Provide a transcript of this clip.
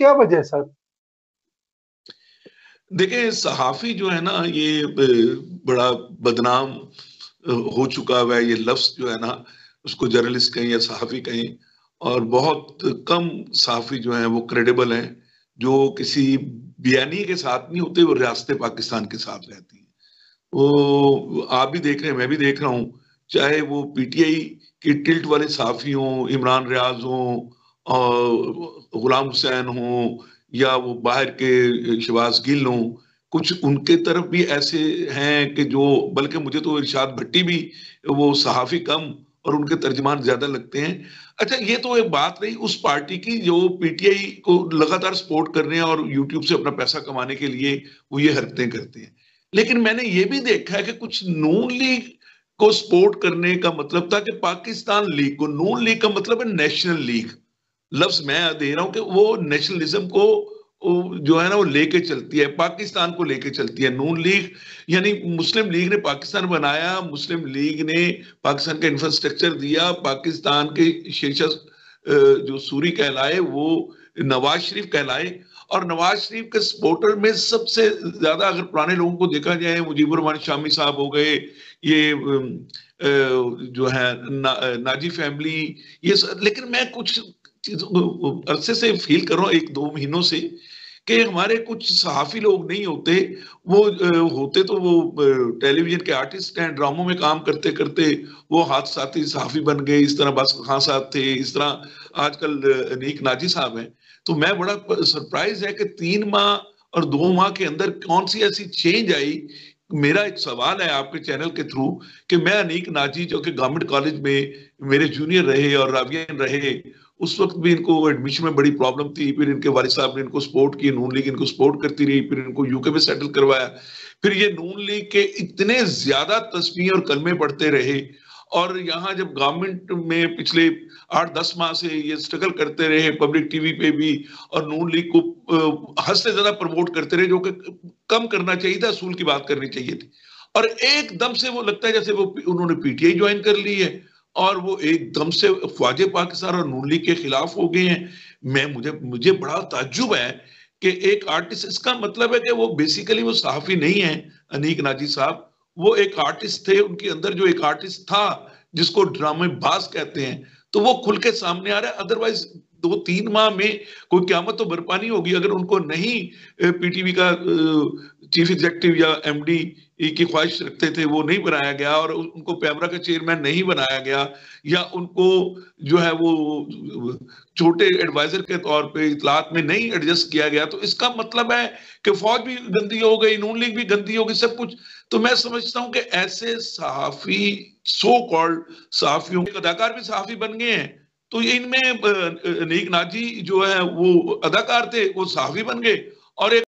क्या वजह है सर? देखिए, सहाफ़ी जो है ना, ये बड़ा बदनाम हो चुका हुआ है। ये लफ्ज़ जो है ना, उसको जर्नलिस्ट कहें या सहाफ़ी कहें, और बहुत कम सहाफ़ी जो हैं वो क्रेडिबल हैं, जो किसी बयानी के साथ नहीं होते, वो रियासत पाकिस्तान के साथ रहती हैं। वो आप भी देख रहे हैं, मैं भी देख रहा हूँ, चाहे वो पीटीआई के टिल्ट वाले सहाफ़ी हों, इमरान रियाज़ हों, गुलाम हुसैन हों, या वो बाहर के शहबाज गिल हों, कुछ उनके तरफ भी ऐसे हैं कि जो, बल्कि मुझे तो इरशाद भट्टी भी, वो सहाफ़ी कम और उनके तर्जमान ज्यादा लगते हैं। अच्छा, ये तो एक बात रही उस पार्टी की जो पीटीआई को लगातार सपोर्ट कर रहे हैं और यूट्यूब से अपना पैसा कमाने के लिए वो ये हरकतें करते हैं। लेकिन मैंने ये भी देखा है कि कुछ नून लीग को सपोर्ट करने का मतलब था कि पाकिस्तान लीग को, नून लीग का मतलब है नेशनल लीग। लफ्ज मैं दे रहा हूं कि वो नेशनलिज्म को जो है ना वो लेके चलती है, पाकिस्तान को लेके चलती है। नून लीग यानी मुस्लिम लीग ने पाकिस्तान बनाया, मुस्लिम लीग ने पाकिस्तान का इंफ्रास्ट्रक्चर दिया, पाकिस्तान के शीर्षक जो सूरी कहलाए वो नवाज शरीफ कहलाए। और नवाज शरीफ के सपोर्टर में सबसे ज्यादा अगर पुराने लोगों को देखा जाए, मुजीबुर रहमान शामी साहब हो गए, ये जो है नाजी फैमिली, लेकिन मैं कुछ अरसे से फील कर रहा हूँ, एक दो महीनों से, कि हमारे कुछ सहाफी लोग नहीं होते। वो होते तो वो टेलीविजन के आर्टिस्ट हैं, ड्रामों में काम करते करते वो हादसाती सहाफी बन गए। इस तरह बस खान साहब थे, इस तरह आजकल अनीक नाजी साहब हैं। तो मैं बड़ा सरप्राइज है कि 3 माह और 2 माह के अंदर कौन सी ऐसी चेंज आई। मेरा एक सवाल है आपके चैनल के थ्रू, कि मैं अनीक नाजी जो कि गवर्नमेंट कॉलेज में मेरे जूनियर रहे और रावियन रहे, उस वक्त भी इनको एडमिशन में बड़ी प्रॉब्लम थी, फिर इनके वालिद साहब ने इनको सपोर्ट की, नून लीग इनको सपोर्ट करती रही, फिर इनको यूके में सेटल करवाया। फिर ये नून लीग के इतने ज्यादा तस्वीर और कलमे पढ़ते रहे, और यहाँ जब गवर्नमेंट में पिछले 8-10 माह से ये स्ट्रगल करते रहे पब्लिक टीवी पे भी, और नून लीग को हद से ज्यादा प्रमोट करते रहे, जो कि कम करना चाहिए था, असूल की बात करनी चाहिए थी। और एकदम से वो लगता है जैसे वो उन्होंने पीटीआई ज्वाइन कर ली है, और वो एकदम से ख्वाजे पाकिस्तान और नून लीग के खिलाफ हो गए हैं। मैं मुझे मुझे बड़ा ताज्जुब है कि एक आर्टिस्ट, इसका मतलब है कि वो बेसिकली वो सहाफी नहीं है अनीक नाजी साहब, वो एक आर्टिस्ट थे, उनके अंदर जो एक आर्टिस्ट था जिसको ड्रामेबाज कहते हैं, तो वो खुल के सामने आ रहा है। अदरवाइज 2-3 माह में कोई क्यामत तो बरपा नहीं होगी अगर उनको नहीं पीटीवी का चीफ एग्जेक्टिव या एमडी की ख्वाहिश रखते थे वो नहीं बनाया गया, और उनको पैमरा का चेयरमैन नहीं बनाया गया, या उनको जो है वो छोटे एडवाइजर के तौर पे इतलात में नहीं एडजस्ट किया गया, तो इसका मतलब है कि फौज भी गंदी हो गई, नून लीग भी गंदी हो गई, सब कुछ। तो मैं समझता हूं कि ऐसे सहाफी, सो कॉल्ड सहाफियों के अदाकार भी सहाफी बन गए हैं। तो ये इनमें नीक नाजी जो है वो अदाकार थे, वो सहाफी बन गए, और एक